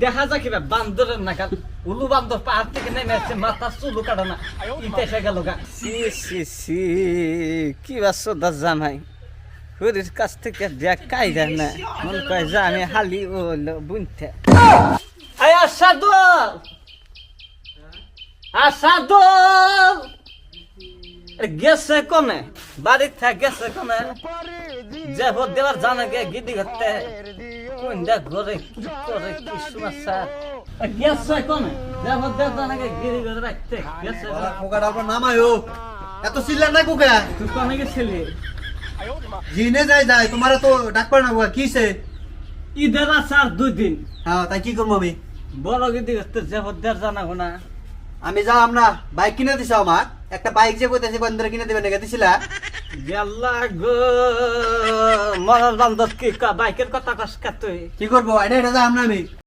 দেখা যায় কিবা বান্দরের নাকাল উলু বান্দর পাহাড় থেকে নেমে আসছে মাথা চুলু কাটা না ইতে এসে গেল গা সি সি সি কি বাসদার জামাই হুরির কাছ থেকে দেখ কাইদা না মন কয় জানে হালি হলো বুনতে আয় আসাদুল গেছে কোনে বাড়ি থেকে গেছে কোনে যে ভোট দেওয়ার জানা গে গিদি করতে কোন দেখ ঘরে কি করে কি সমস্যা গেছে কোনে যে ভোট দেওয়ার জানা গে গিদি করে রাখতে গেছে কোকা ডালবা নামায়ো এত চিল্লা না কোকা তুই কোনে গেছিলি জিনে যাই তোমার তো ডাকবার না কোকা কিছে ঈদের আসার 2 দিন হ্যাঁ তাই কি করবো আমি বড় গিদি করতে যে ভোট দেওয়ার জানা গোনা আমি যাও না বাইক কিনে দিছ আমার একটা বাইক যে কইতেছি বন্ধ কিনে দিবেন নাকি দিছিলা গেল্লা গো মরার বান্দর কি বাইকের কথা কস তুই কি করবো এটা যাও না আমি